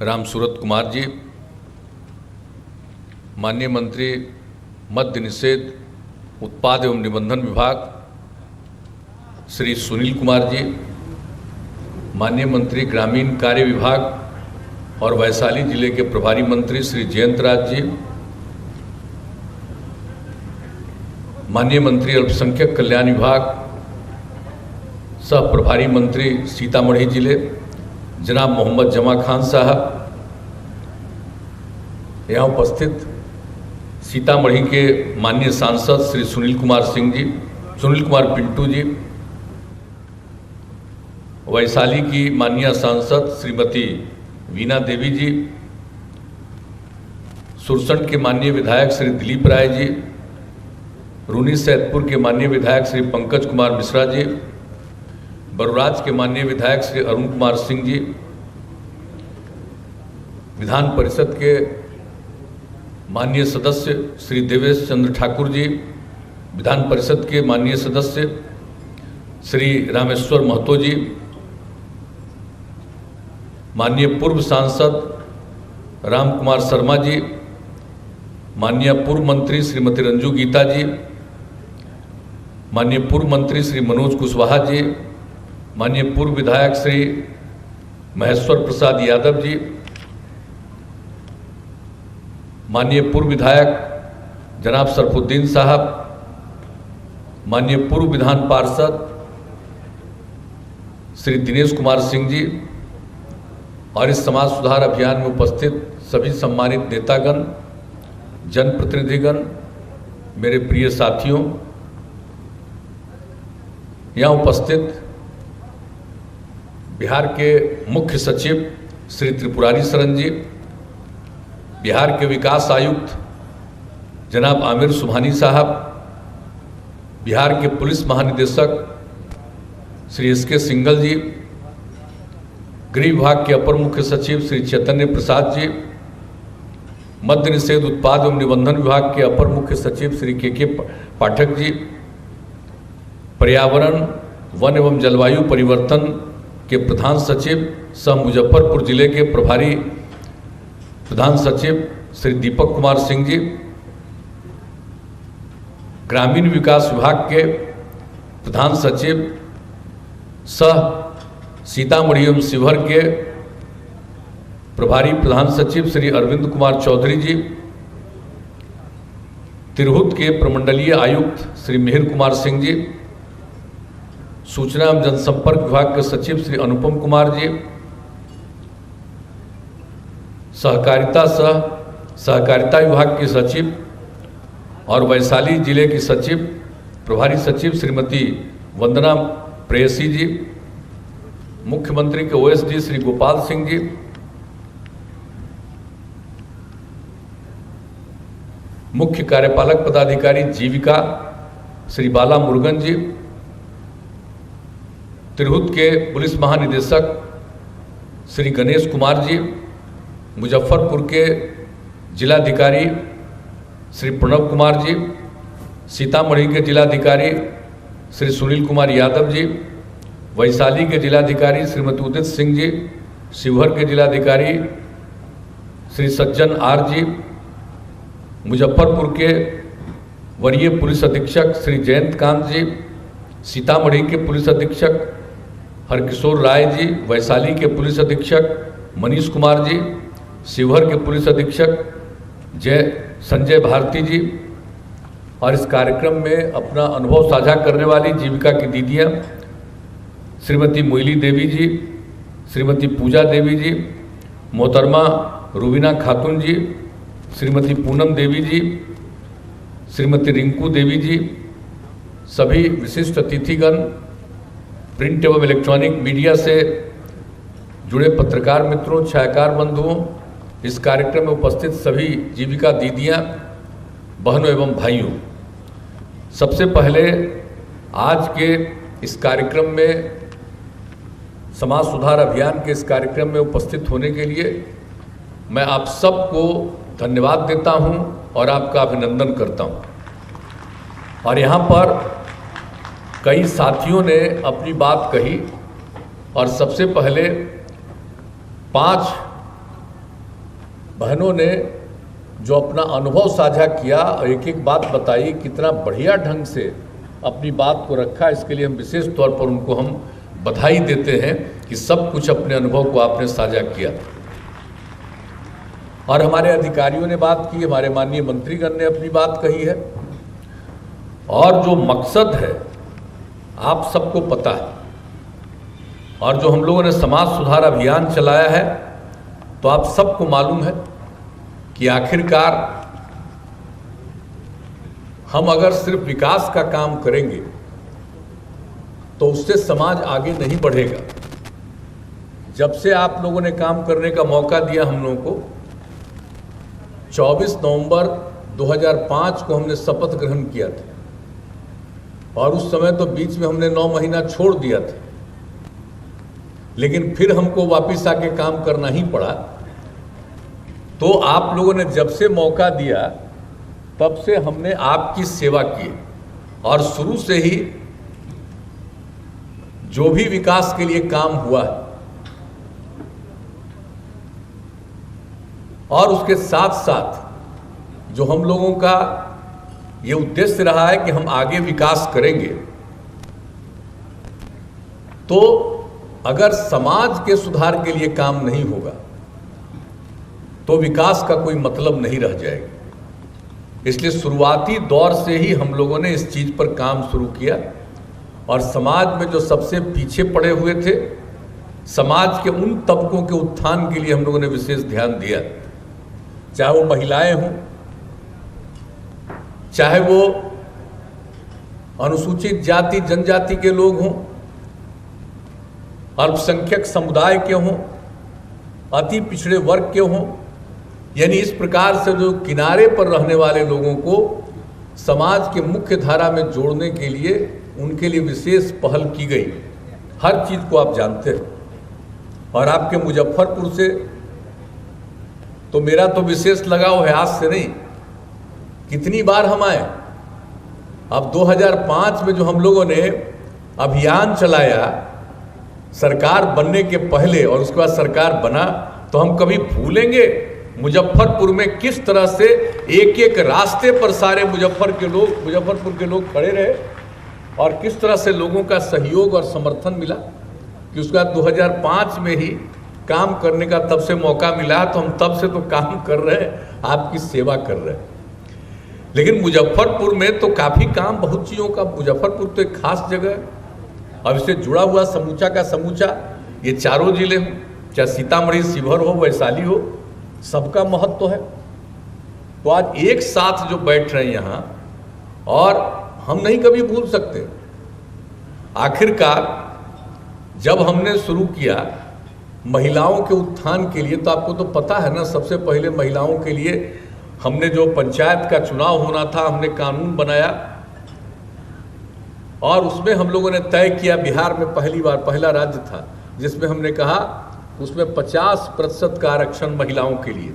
राम सूरत कुमार जी, माननीय मंत्री मद्य निषेध उत्पाद एवं निबंधन विभाग श्री सुनील कुमार जी, माननीय मंत्री ग्रामीण कार्य विभाग और वैशाली जिले के प्रभारी मंत्री श्री जयंत राज जी, माननीय मंत्री अल्पसंख्यक कल्याण विभाग सह प्रभारी मंत्री सीतामढ़ी जिले जनाब मोहम्मद जमा खान साहब, यहाँ उपस्थित सीतामढ़ी के माननीय सांसद श्री सुनील कुमार पिंटू जी, वैशाली की माननीय सांसद श्रीमती वीना देवी जी, सुरसंड के माननीय विधायक श्री दिलीप राय जी, रूनी सैदपुर के माननीय विधायक श्री पंकज कुमार मिश्रा जी, बरुराज के माननीय विधायक श्री अरुण कुमार सिंह जी, विधान परिषद के माननीय सदस्य श्री देवेश चंद्र ठाकुर जी, विधान परिषद के माननीय सदस्य श्री रामेश्वर महतो जी, माननीय पूर्व सांसद राम कुमार शर्मा जी, माननीय पूर्व मंत्री श्रीमती रंजू गीता जी, माननीय पूर्व मंत्री श्री मनोज कुशवाहा जी, माननीय पूर्व विधायक श्री महेश्वर प्रसाद यादव जी, माननीय पूर्व विधायक जनाब सरफुद्दीन साहब, माननीय पूर्व विधान पार्षद श्री दिनेश कुमार सिंह जी और इस समाज सुधार अभियान में उपस्थित सभी सम्मानित नेतागण, जनप्रतिनिधिगण, मेरे प्रिय साथियों, यहाँ उपस्थित बिहार के मुख्य सचिव श्री त्रिपुरारी शरण जी, बिहार के विकास आयुक्त जनाब आमिर सुभानी साहब, बिहार के पुलिस महानिदेशक श्री एस.के. सिंघल जी, गृह विभाग के अपर मुख्य सचिव श्री चैतन्य प्रसाद जी, मद्य निषेध उत्पाद एवं निबंधन विभाग के अपर मुख्य सचिव श्री के पाठक जी, पर्यावरण वन एवं जलवायु परिवर्तन के प्रधान सचिव सह मुजफ्फरपुर जिले के प्रभारी प्रधान सचिव श्री दीपक कुमार सिंह जी, ग्रामीण विकास विभाग के प्रधान सचिव सह सीतामढ़ी एवं शिवहर के प्रभारी प्रधान सचिव श्री अरविंद कुमार चौधरी जी, तिरहुत के प्रमंडलीय आयुक्त श्री मिहिर कुमार सिंह जी, सूचना एवं जनसंपर्क विभाग के सचिव श्री अनुपम कुमार जी, सहकारिता विभाग के सचिव और वैशाली जिले की सचिव प्रभारी सचिव श्रीमती वंदना प्रेयसी जी, मुख्यमंत्री के ओएसडी श्री गोपाल सिंह जी, मुख्य कार्यपालक पदाधिकारी जीविका श्री बाला मुरुगन जी, तिरहुत के पुलिस महानिदेशक श्री गणेश कुमार जी, मुजफ्फरपुर के जिलाधिकारी श्री प्रणव कुमार जी, सीतामढ़ी के जिलाधिकारी श्री सुनील कुमार यादव जी, वैशाली के जिलाधिकारी श्रीमती उदित सिंह जी, शिवहर के जिलाधिकारी श्री सज्जन आर जी, मुजफ्फरपुर के वरीय पुलिस अधीक्षक श्री जयंत कांत जी, सीतामढ़ी के पुलिस अधीक्षक हरकिशोर राय जी, वैशाली के पुलिस अधीक्षक मनीष कुमार जी, शिवहर के पुलिस अधीक्षक संजय भारती जी, और इस कार्यक्रम में अपना अनुभव साझा करने वाली जीविका की दीदियाँ श्रीमती मोइली देवी जी, श्रीमती पूजा देवी जी, मोहतरमा रूबीना खातून जी, श्रीमती पूनम देवी जी, श्रीमती रिंकू देवी जी, सभी विशिष्ट अतिथिगण, प्रिंट एवं इलेक्ट्रॉनिक मीडिया से जुड़े पत्रकार मित्रों, छायाकार बंधुओं, इस कार्यक्रम में उपस्थित सभी जीविका दीदियाँ, बहनों एवं भाइयों, सबसे पहले आज के इस कार्यक्रम में समाज सुधार अभियान के इस कार्यक्रम में उपस्थित होने के लिए मैं आप सबको धन्यवाद देता हूं और आपका अभिनंदन करता हूं। और यहाँ पर कई साथियों ने अपनी बात कही और सबसे पहले 5 बहनों ने जो अपना अनुभव साझा किया और एक एक बात बताई, कितना बढ़िया ढंग से अपनी बात को रखा, इसके लिए हम विशेष तौर पर उनको हम बधाई देते हैं कि सब कुछ अपने अनुभव को आपने साझा किया। और हमारे अधिकारियों ने बात की, हमारे माननीय मंत्रीगण ने अपनी बात कही है, और जो मकसद है आप सबको पता है। और जो हम लोगों ने समाज सुधार अभियान चलाया है, तो आप सबको मालूम है कि आखिरकार हम अगर सिर्फ विकास का काम करेंगे तो उससे समाज आगे नहीं बढ़ेगा। जब से आप लोगों ने काम करने का मौका दिया हम लोगों को, 24 नवंबर 2005 को हमने शपथ ग्रहण किया था, और उस समय तो बीच में हमने 9 महीना छोड़ दिया था, लेकिन फिर हमको वापस आके काम करना ही पड़ा। तो आप लोगों ने जब से मौका दिया तब से हमने आपकी सेवा की, और शुरू से ही जो भी विकास के लिए काम हुआ है, और उसके साथ साथ जो हम लोगों का ये उद्देश्य रहा है कि हम आगे विकास करेंगे, तो अगर समाज के सुधार के लिए काम नहीं होगा तो विकास का कोई मतलब नहीं रह जाएगा। इसलिए शुरुआती दौर से ही हम लोगों ने इस चीज़ पर काम शुरू किया, और समाज में जो सबसे पीछे पड़े हुए थे, समाज के उन तबकों के उत्थान के लिए हम लोगों ने विशेष ध्यान दिया। चाहे वो महिलाएं हों, चाहे वो अनुसूचित जाति जनजाति के लोग हों, अल्पसंख्यक समुदाय के हों, अति पिछड़े वर्ग के हों, यानी इस प्रकार से जो किनारे पर रहने वाले लोगों को समाज के मुख्य धारा में जोड़ने के लिए उनके लिए विशेष पहल की गई। हर चीज़ को आप जानते हैं। और आपके मुजफ्फरपुर से तो मेरा तो विशेष लगाव है, आज से नहीं, कितनी बार हम आए। अब 2005 में जो हम लोगों ने अभियान चलाया सरकार बनने के पहले, और उसके बाद सरकार बना, तो हम कभी भूलेंगे मुजफ्फरपुर में किस तरह से एक एक रास्ते पर सारे मुजफ्फरपुर के लोग खड़े रहे, और किस तरह से लोगों का सहयोग और समर्थन मिला। कि उसके बाद 2005 में ही काम करने का तब से मौका मिला, तो हम तब से तो काम कर रहे हैं, आपकी सेवा कर रहे हैं। लेकिन मुजफ्फरपुर में तो काफ़ी काम, बहुत चीज़ों का, मुजफ्फरपुर तो एक खास जगह है, और इससे जुड़ा हुआ समूचा का समूचा ये चारों जिले हों, चाहे सीतामढ़ी, शिवहर हो, वैशाली हो, सबका महत्व है। तो आज एक साथ जो बैठ रहे हैं यहाँ, और हम नहीं कभी भूल सकते। आखिरकार जब हमने शुरू किया महिलाओं के उत्थान के लिए, तो आपको तो पता है ना, सबसे पहले महिलाओं के लिए हमने जो पंचायत का चुनाव होना था, हमने कानून बनाया, और उसमें हम लोगों ने तय किया, बिहार में पहली बार, पहला राज्य था जिसमें हमने कहा उसमें 50% का आरक्षण महिलाओं के लिए।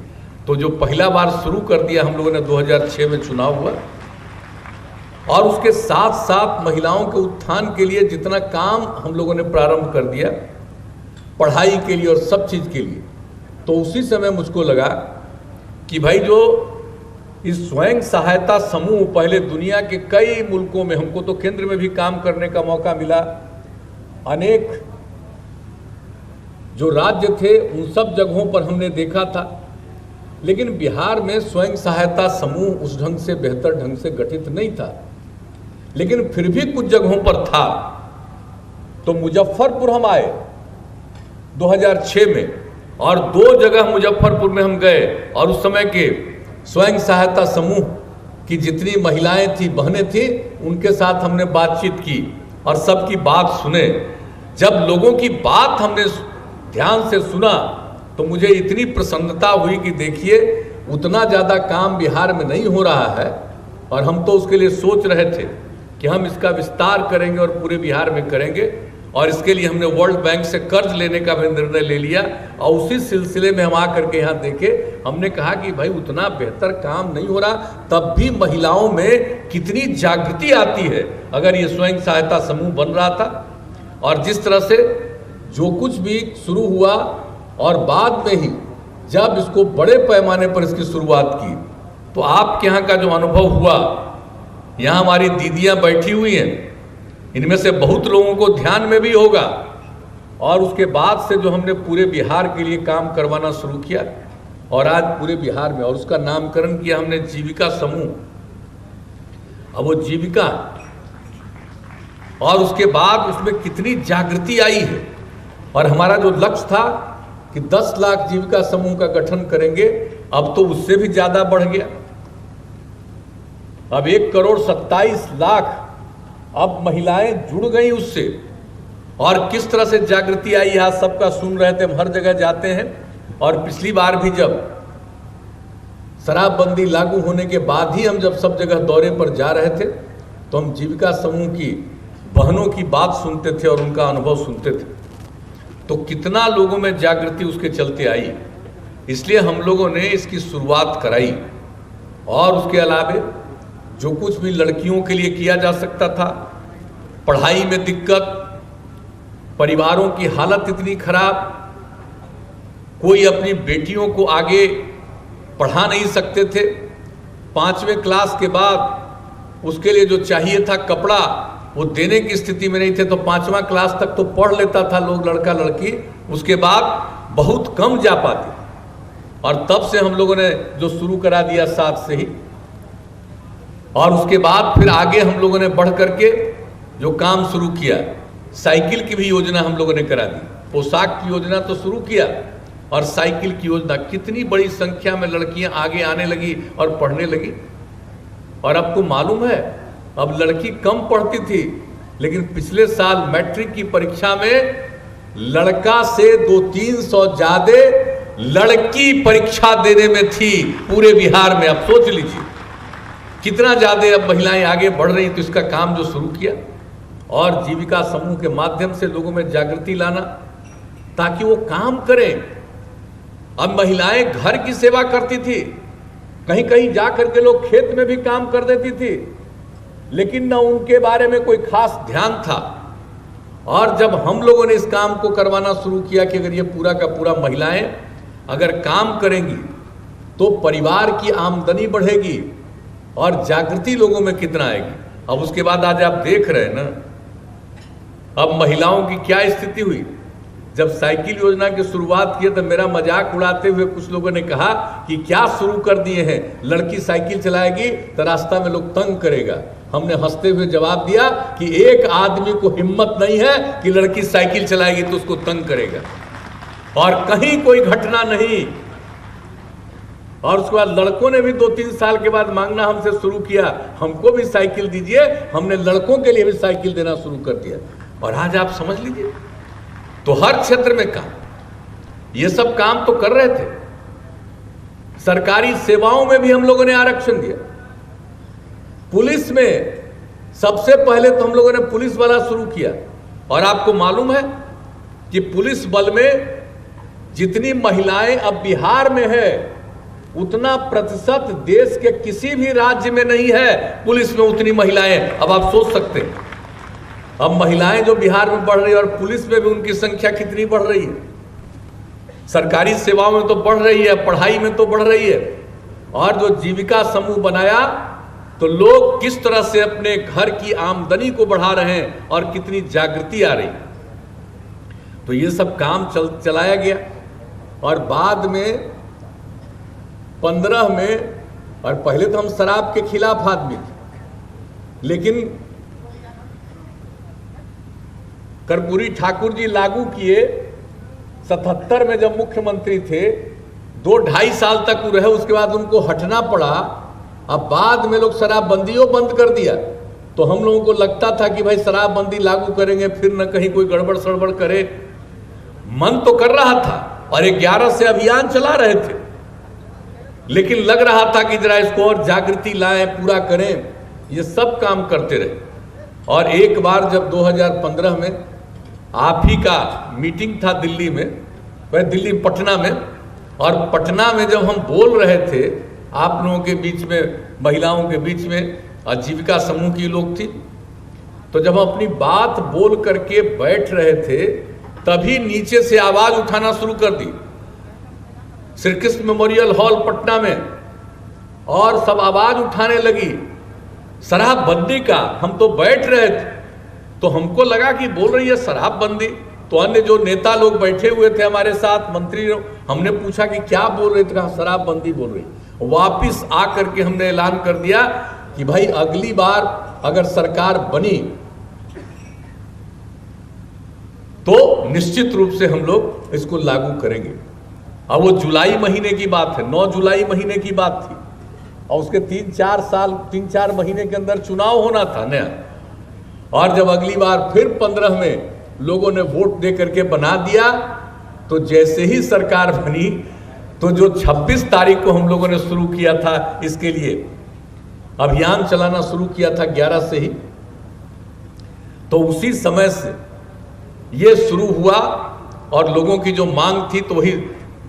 तो जो पहला बार शुरू कर दिया हम लोगों ने, 2006 में चुनाव हुआ, और उसके साथ साथ महिलाओं के उत्थान के लिए जितना काम हम लोगों ने प्रारंभ कर दिया, पढ़ाई के लिए और सब चीज़ के लिए, तो उसी समय मुझको लगा कि भाई जो इस स्वयं सहायता समूह पहले दुनिया के कई मुल्कों में, हमको तो केंद्र में भी काम करने का मौका मिला, अनेक जो राज्य थे उन सब जगहों पर हमने देखा था, लेकिन बिहार में स्वयं सहायता समूह उस ढंग से, बेहतर ढंग से गठित नहीं था, लेकिन फिर भी कुछ जगहों पर था। तो मुजफ्फरपुर हम आए 2006 में, और 2 जगह मुजफ्फरपुर में हम गए, और उस समय के स्वयं सहायता समूह की जितनी महिलाएं थी, बहनें थी, उनके साथ हमने बातचीत की और सबकी बात सुने। जब लोगों की बात हमने ध्यान से सुना तो मुझे इतनी प्रसन्नता हुई कि देखिए, उतना ज़्यादा काम बिहार में नहीं हो रहा है, और हम तो उसके लिए सोच रहे थे कि हम इसका विस्तार करेंगे और पूरे बिहार में करेंगे, और इसके लिए हमने वर्ल्ड बैंक से कर्ज लेने का भी निर्णय ले लिया। और उसी सिलसिले में हम आकर के यहाँ देखे, हमने कहा कि भाई उतना बेहतर काम नहीं हो रहा, तब भी महिलाओं में कितनी जागृति आती है अगर ये स्वयं सहायता समूह बन रहा था। और जिस तरह से जो कुछ भी शुरू हुआ, और बाद में ही जब इसको बड़े पैमाने पर इसकी शुरुआत की तो आपके यहाँ का जो अनुभव हुआ, यहाँ हमारी दीदियाँ बैठी हुई हैं, इनमें से बहुत लोगों को ध्यान में भी होगा। और उसके बाद से जो हमने पूरे बिहार के लिए काम करवाना शुरू किया और आज पूरे बिहार में, और उसका नामकरण किया हमने जीविका समूह। अब वो जीविका, और उसके बाद उसमें कितनी जागृति आई है। और हमारा जो लक्ष्य था कि 10 लाख जीविका समूह का गठन करेंगे, अब तो उससे भी ज्यादा बढ़ गया। अब 1,27,00,000 अब महिलाएं जुड़ गई उससे। और किस तरह से जागृति आई है, सबका सुन रहे थे, हम हर जगह जाते हैं। और पिछली बार भी जब शराबबंदी लागू होने के बाद ही हम जब सब जगह दौरे पर जा रहे थे तो हम जीविका समूह की बहनों की बात सुनते थे और उनका अनुभव सुनते थे। तो कितना लोगों में जागृति उसके चलते आई, इसलिए हम लोगों ने इसकी शुरुआत कराई। और उसके अलावे जो कुछ भी लड़कियों के लिए किया जा सकता था, पढ़ाई में दिक्कत, परिवारों की हालत इतनी खराब, कोई अपनी बेटियों को आगे पढ़ा नहीं सकते थे। 5वें क्लास के बाद उसके लिए जो चाहिए था कपड़ा, वो देने की स्थिति में नहीं थे। तो 5वां क्लास तक तो पढ़ लेता था लोग, लड़का लड़की, उसके बाद बहुत कम जा पाते। और तब से हम लोगों ने जो शुरू करा दिया 7 से ही, और उसके बाद फिर आगे हम लोगों ने बढ़ करके जो काम शुरू किया, साइकिल की भी योजना हम लोगों ने करा दी। पोशाक की योजना तो शुरू किया और साइकिल की योजना, कितनी बड़ी संख्या में लड़कियां आगे आने लगी और पढ़ने लगी। और आपको मालूम है, अब लड़की कम पढ़ती थी, लेकिन पिछले साल मैट्रिक की परीक्षा में लड़का से 200-300 ज्यादा लड़की परीक्षा देने में थी पूरे बिहार में। अब सोच लीजिए कितना ज्यादा अब महिलाएं आगे बढ़ रही। तो इसका काम जो शुरू किया और जीविका समूह के माध्यम से लोगों में जागृति लाना ताकि वो काम करें। अब महिलाएं घर की सेवा करती थी, कहीं कहीं जा करके लोग खेत में भी काम कर देती थी, लेकिन न उनके बारे में कोई खास ध्यान था। और जब हम लोगों ने इस काम को करवाना शुरू किया कि अगर ये पूरा का पूरा महिलाएं अगर काम करेंगी तो परिवार की आमदनी बढ़ेगी और जागृति लोगों में कितना आएगी। अब उसके बाद आज आप देख रहे हैं ना, अब महिलाओं की क्या स्थिति हुई। जब साइकिल योजना की शुरुआत की तो मेरा मजाक उड़ाते हुए कुछ लोगों ने कहा कि क्या शुरू कर दिए हैं, लड़की साइकिल चलाएगी तो रास्ता में लोग तंग करेगा। हमने हंसते हुए जवाब दिया कि एक आदमी को हिम्मत नहीं है कि लड़की साइकिल चलाएगी तो उसको तंग करेगा, और कहीं कोई घटना नहीं। और उसके बाद लड़कों ने भी 2-3 साल के बाद मांगना हमसे शुरू किया, हमको भी साइकिल दीजिए। हमने लड़कों के लिए भी साइकिल देना शुरू कर दिया। और आज आप समझ लीजिए, तो हर क्षेत्र में काम, ये सब काम तो कर रहे थे। सरकारी सेवाओं में भी हम लोगों ने आरक्षण दिया। पुलिस में सबसे पहले तो हम लोगों ने पुलिस वाला शुरू किया। और आपको मालूम है कि पुलिस बल में जितनी महिलाएं अब बिहार में है, उतना प्रतिशत देश के किसी भी राज्य में नहीं है पुलिस में उतनी महिलाएं। अब आप सोच सकते हैं, अब महिलाएं जो बिहार में बढ़ रही है और पुलिस में भी उनकी संख्या कितनी बढ़ रही है। सरकारी सेवाओं में तो बढ़ रही है, पढ़ाई में तो बढ़ रही है। और जो जीविका समूह बनाया तो लोग किस तरह से अपने घर की आमदनी को बढ़ा रहे हैं और कितनी जागृति आ रही। तो ये सब काम चलाया गया। और बाद में 15 में, और पहले तो हम शराब के खिलाफ आदमी थे, लेकिन कर्पूरी ठाकुर जी लागू किए 77 में जब मुख्यमंत्री थे। 2-2.5 साल तक वो रहे, उसके बाद उनको हटना पड़ा। अब बाद में लोग शराबबंदियों बंद कर दिया। तो हम लोगों को लगता था कि भाई शराबबंदी लागू करेंगे फिर न कहीं कोई गड़बड़ सड़बड़ करे। मन तो कर रहा था और 11 से अभियान चला रहे थे, लेकिन लग रहा था कि जरा इसको और जागृति लाएं, पूरा करें। ये सब काम करते रहे। और एक बार जब 2015 में आप ही का मीटिंग था दिल्ली में, वह दिल्ली पटना में, और पटना में जब हम बोल रहे थे आप लोगों के बीच में, महिलाओं के बीच में, आजीविका समूह की लोग थी, तो जब हम अपनी बात बोल करके बैठ रहे थे तभी नीचे से आवाज उठाना शुरू कर दी श्री कृष्ण मेमोरियल हॉल पटना में, और सब आवाज उठाने लगी शराबबंदी का। हम तो बैठ रहे थे तो हमको लगा कि बोल रही है शराबबंदी, तो अन्य जो नेता लोग बैठे हुए थे हमारे साथ, मंत्री, हमने पूछा कि क्या बोल रहे थे, कहा शराबबंदी बोल रही। वापिस आकर के हमने ऐलान कर दिया कि भाई अगली बार अगर सरकार बनी तो निश्चित रूप से हम लोग इसको लागू करेंगे। अब वो जुलाई महीने की बात है, 9 जुलाई महीने की बात थी, और उसके 3-4 महीने के अंदर चुनाव होना था नया। और जब अगली बार फिर 15 में लोगों ने वोट दे करके बना दिया, तो जैसे ही सरकार बनी तो जो 26 तारीख को हम लोगों ने शुरू किया था, इसके लिए अभियान चलाना शुरू किया था 11 से ही, तो उसी समय से ये शुरू हुआ। और लोगों की जो मांग थी तो वही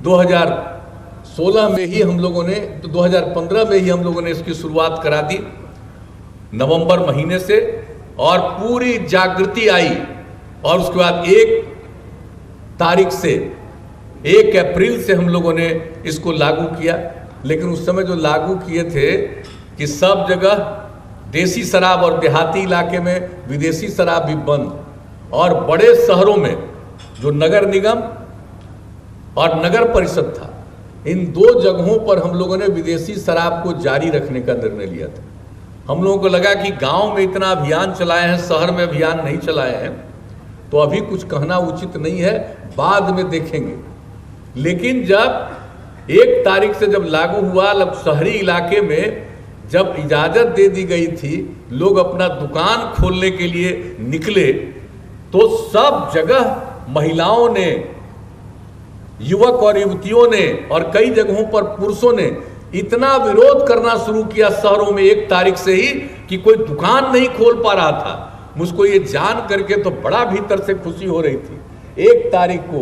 2016 में ही हम लोगों ने, तो 2015 में ही हम लोगों ने इसकी शुरुआत करा दी नवंबर महीने से, और पूरी जागृति आई। और उसके बाद 1 तारीख से 1 अप्रैल से हम लोगों ने इसको लागू किया। लेकिन उस समय जो लागू किए थे कि सब जगह देसी शराब और देहाती इलाके में विदेशी शराब भी बंद, और बड़े शहरों में जो नगर निगम और नगर परिषद था, इन 2 जगहों पर हम लोगों ने विदेशी शराब को जारी रखने का निर्णय लिया था। हम लोगों को लगा कि गांव में इतना अभियान चलाए हैं, शहर में अभियान नहीं चलाए हैं, तो अभी कुछ कहना उचित नहीं है, बाद में देखेंगे। लेकिन जब 1 तारीख से जब लागू हुआ, जब शहरी इलाके में जब इजाज़त दे दी गई थी, लोग अपना दुकान खोलने के लिए निकले, तो सब जगह महिलाओं ने, युवक और युवतियों ने, और कई जगहों पर पुरुषों ने इतना विरोध करना शुरू किया शहरों में 1 तारीख से ही कि कोई दुकान नहीं खोल पा रहा था। मुझको ये जान करके तो बड़ा भीतर से खुशी हो रही थी। 1 तारीख को,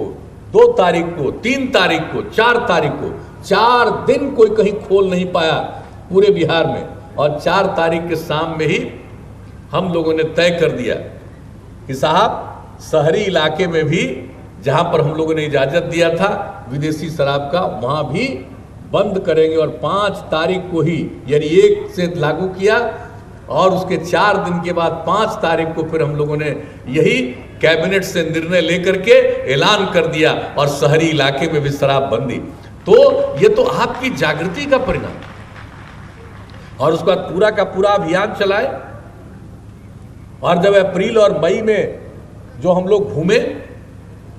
2 तारीख को, 3 तारीख को, 4 तारीख को, 4 दिन कोई कहीं खोल नहीं पाया पूरे बिहार में। और 4 तारीख के शाम में ही हम लोगों ने तय कर दिया कि साहब शहरी इलाके में भी जहां पर हम लोगों ने इजाजत दिया था विदेशी शराब का, वहां भी बंद करेंगे। और 5 तारीख को ही, यानी 1 से लागू किया, और उसके 4 दिन के बाद 5 तारीख को फिर हम लोगों ने यही कैबिनेट से निर्णय लेकर के ऐलान कर दिया, और शहरी इलाके में भी शराबबंदी। तो ये तो आपकी जागृति का परिणाम। और उसके बाद पूरा का पूरा अभियान चलाए। और जब अप्रैल और मई में जो हम लोग घूमे,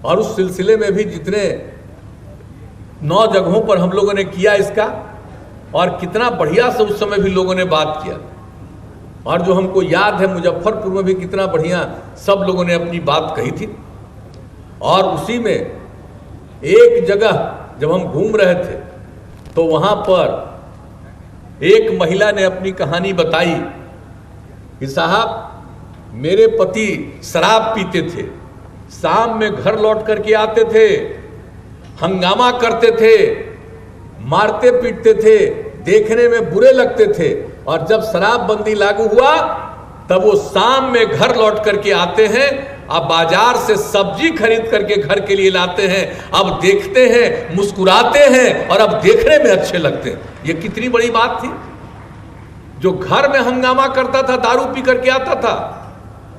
और उस सिलसिले में भी जितने 9 जगहों पर हम लोगों ने किया इसका, और कितना बढ़िया से उस समय भी लोगों ने बात किया। और जो हमको याद है मुजफ्फरपुर में भी कितना बढ़िया सब लोगों ने अपनी बात कही थी। और उसी में एक जगह जब हम घूम रहे थे तो वहां पर एक महिला ने अपनी कहानी बताई कि साहब मेरे पति शराब पीते थे, शाम में घर लौट करके आते थे, हंगामा करते थे, मारते पीटते थे, देखने में बुरे लगते थे। और जब शराबबंदी लागू हुआ तब वो शाम में घर लौट करके आते हैं, अब बाजार से सब्जी खरीद करके घर के लिए लाते हैं, अब देखते हैं, मुस्कुराते हैं, और अब देखने में अच्छे लगते हैं। ये कितनी बड़ी बात थी। जो घर में हंगामा करता था, दारू पी करके आता था,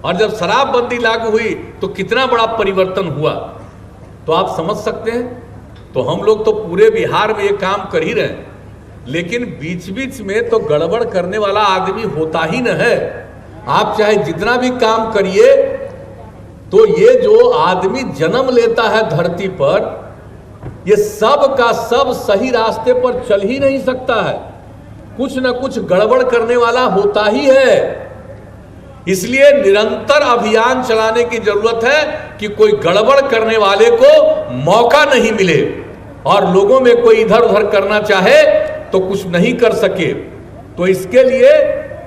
और जब शराबबंदी लागू हुई तो कितना बड़ा परिवर्तन हुआ। तो आप समझ सकते हैं। तो हम लोग तो पूरे बिहार में ये काम कर ही रहे हैं, लेकिन बीच बीच में तो गड़बड़ करने वाला आदमी होता ही न है। आप चाहे जितना भी काम करिए, तो ये जो आदमी जन्म लेता है धरती पर, ये सब का सब सही रास्ते पर चल ही नहीं सकता है, कुछ न कुछ गड़बड़ करने वाला होता ही है। इसलिए निरंतर अभियान चलाने की जरूरत है कि कोई गड़बड़ करने वाले को मौका नहीं मिले, और लोगों में कोई इधर उधर करना चाहे तो कुछ नहीं कर सके। तो इसके लिए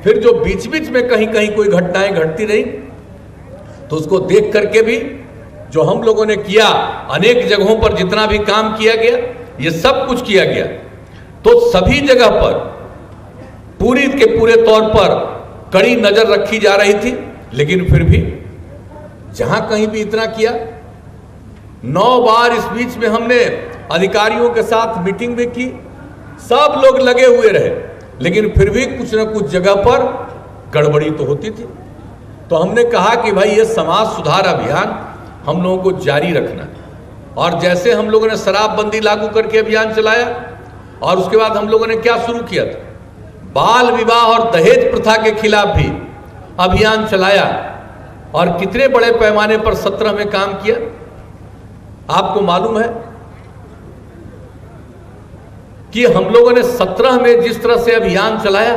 फिर जो बीच बीच में कहीं कहीं कोई घटनाएं घटती रही, तो उसको देख करके भी जो हम लोगों ने किया, अनेक जगहों पर जितना भी काम किया गया, ये सब कुछ किया गया। तो सभी जगह पर पूरी के पूरे तौर पर कड़ी नजर रखी जा रही थी। लेकिन फिर भी जहां कहीं भी इतना किया, 9 बार इस बीच में हमने अधिकारियों के साथ मीटिंग भी की, सब लोग लगे हुए रहे, लेकिन फिर भी कुछ न कुछ जगह पर गड़बड़ी तो होती थी। तो हमने कहा कि भाई ये समाज सुधार अभियान हम लोगों को जारी रखना है। और जैसे हम लोगों ने शराबबंदी लागू करके अभियान चलाया, और उसके बाद हम लोगों ने क्या शुरू किया था, बाल विवाह और दहेज प्रथा के खिलाफ भी अभियान चलाया, और कितने बड़े पैमाने पर 17 में काम किया। आपको मालूम है कि हम लोगों ने 17 में जिस तरह से अभियान चलाया,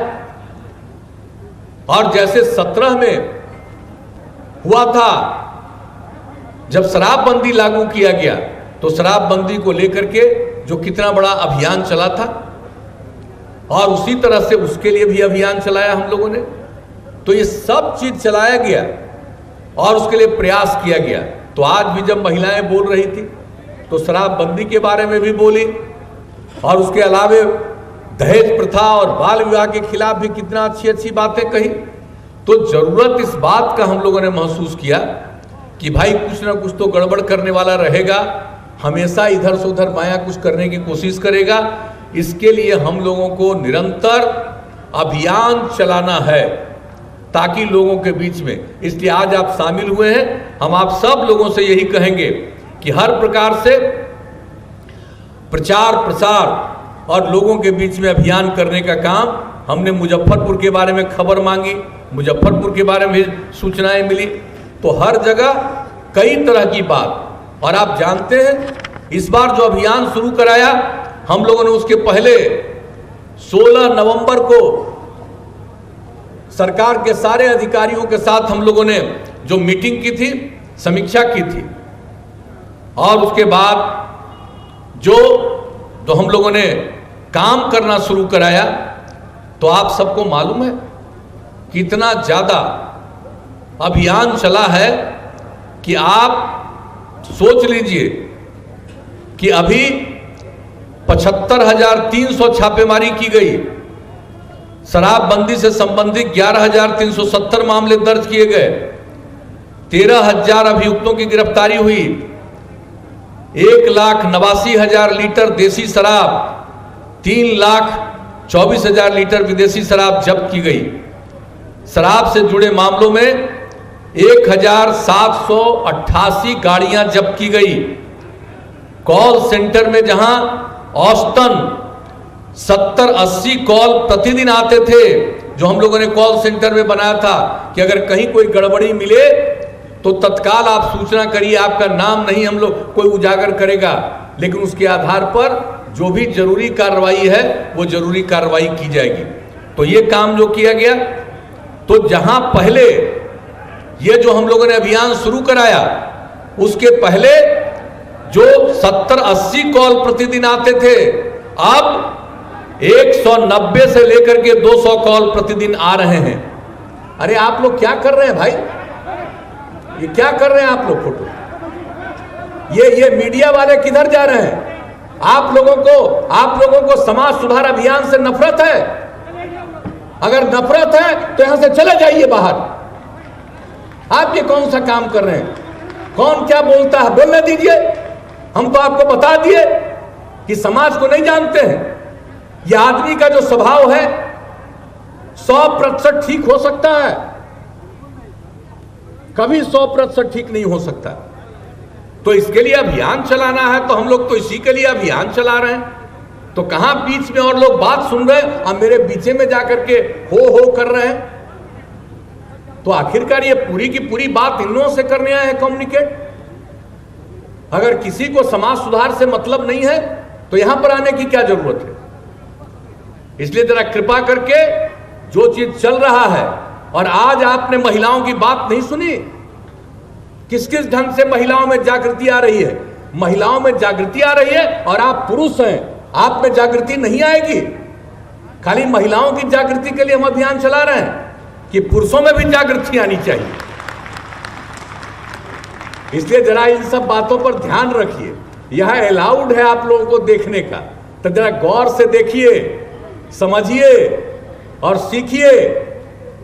और जैसे 17 में हुआ था जब शराबबंदी लागू किया गया, तो शराबबंदी को लेकर के जो कितना बड़ा अभियान चला था, और उसी तरह से उसके लिए भी अभियान चलाया हम लोगों ने। तो ये सब चीज चलाया गया और उसके लिए प्रयास किया गया। तो आज भी जब महिलाएं बोल रही थी तो शराबबंदी के बारे में भी बोली, और उसके अलावे दहेज प्रथा और बाल विवाह के खिलाफ भी कितना अच्छी अच्छी बातें कही। तो जरूरत इस बात का हम लोगों ने महसूस किया कि भाई कुछ ना कुछ तो गड़बड़ करने वाला रहेगा, हमेशा इधर से उधर माया कुछ करने की कोशिश करेगा। इसके लिए हम लोगों को निरंतर अभियान चलाना है ताकि लोगों के बीच में, इसलिए आज आप शामिल हुए हैं। हम आप सब लोगों से यही कहेंगे कि हर प्रकार से प्रचार प्रसार और लोगों के बीच में अभियान करने का काम, हमने मुजफ्फरपुर के बारे में खबर मांगी, मुजफ्फरपुर के बारे में सूचनाएं मिली, तो हर जगह कई तरह की बात। और आप जानते हैं इस बार जो अभियान शुरू कराया हम लोगों ने, उसके पहले 16 नवंबर को सरकार के सारे अधिकारियों के साथ हम लोगों ने जो मीटिंग की थी, समीक्षा की थी, और उसके बाद जो हम लोगों ने काम करना शुरू कराया। तो आप सबको मालूम है कितना ज्यादा अभियान चला है कि आप सोच लीजिए कि अभी 75,300 छापेमारी की गई, शराबबंदी से संबंधित 11,370 मामले दर्ज किए गए, 13,000 अभियुक्तों की गिरफ्तारी हुई, 1,89,000 लीटर देसी शराब, 3,24,000 लीटर विदेशी शराब जब्त की गई। शराब से जुड़े मामलों में 1,788 गाड़ियां जब्त की गई। कॉल सेंटर में जहां औसतन 70-80 कॉल प्रतिदिन आते थे, जो हम लोगों ने कॉल सेंटर में बनाया था कि अगर कहीं कोई गड़बड़ी मिले तो तत्काल आप सूचना करिए, आपका नाम नहीं हम लोग कोई उजागर करेगा, लेकिन उसके आधार पर जो भी जरूरी कार्रवाई है वो जरूरी कार्रवाई की जाएगी। तो ये काम जो किया गया, तो जहां पहले ये जो हम लोगों ने अभियान शुरू कराया, उसके पहले जो 70-80 कॉल प्रतिदिन आते थे, अब 190 से लेकर के 200 कॉल प्रतिदिन आ रहे हैं। अरे आप लोग क्या कर रहे हैं भाई, ये क्या कर रहे हैं आप लोग? फोटो ये मीडिया वाले किधर जा रहे हैं? आप लोगों को समाज सुधार अभियान से नफरत है? अगर नफरत है तो यहां से चले जाइए बाहर। आप ये कौन सा काम कर रहे हैं? कौन क्या बोलता है बोलने दीजिए। हम तो आपको बता दिए कि समाज को नहीं जानते हैं। यह आदमी का जो स्वभाव है 100% ठीक हो सकता है, कभी 100% ठीक नहीं हो सकता। तो इसके लिए अभियान चलाना है, तो हम लोग तो इसी के लिए अभियान चला रहे हैं। तो कहां बीच में और लोग बात सुन रहे हैं और मेरे बीचे में जाकर के हो कर रहे हैं। तो आखिरकार ये पूरी की पूरी बात इन लोगों से करने आए हैं कम्युनिकेट। अगर किसी को समाज सुधार से मतलब नहीं है तो यहां पर आने की क्या जरूरत है? इसलिए जरा कृपा करके जो चीज चल रहा है, और आज आपने महिलाओं की बात नहीं सुनी, किस किस ढंग से महिलाओं में जागृति आ रही है। महिलाओं में जागृति आ रही है, और आप पुरुष हैं, आप में जागृति नहीं आएगी। खाली महिलाओं की जागृति के लिए हम अभियान चला रहे हैं कि पुरुषों में भी जागृति आनी चाहिए। इसलिए जरा इन सब बातों पर ध्यान रखिए। यह अलाउड है आप लोगों को देखने का, तो जरा गौर से देखिए, समझिए और सीखिए।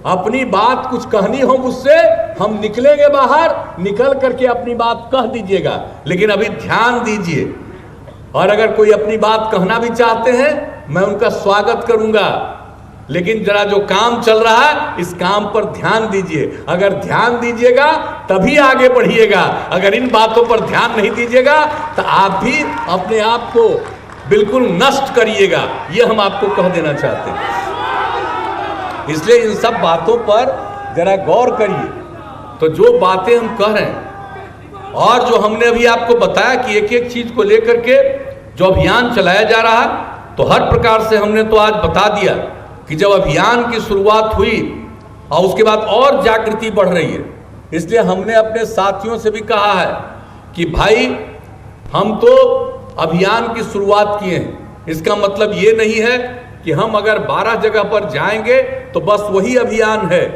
अपनी बात कुछ कहनी हो मुझसे, हम निकलेंगे बाहर, निकल करके अपनी बात कह दीजिएगा। लेकिन अभी ध्यान दीजिए, और अगर कोई अपनी बात कहना भी चाहते हैं मैं उनका स्वागत करूंगा, लेकिन जरा जो काम चल रहा है इस काम पर ध्यान दीजिए। अगर ध्यान दीजिएगा तभी आगे बढ़िएगा, अगर इन बातों पर ध्यान नहीं दीजिएगा तो आप भी अपने आप को बिल्कुल नष्ट करिएगा, ये हम आपको कह देना चाहते हैं। इसलिए इन सब बातों पर जरा गौर करिए। तो जो बातें हम कह रहे हैं और जो हमने अभी आपको बताया कि एक एक चीज को लेकर के जो अभियान चलाया जा रहा है, तो हर प्रकार से हमने तो आज बता दिया कि जब अभियान की शुरुआत हुई और उसके बाद और जागृति बढ़ रही है। इसलिए हमने अपने साथियों से भी कहा है कि भाई हम तो अभियान की शुरुआत किए हैं, इसका मतलब ये नहीं है कि हम अगर 12 जगह पर जाएंगे तो बस वही अभियान है,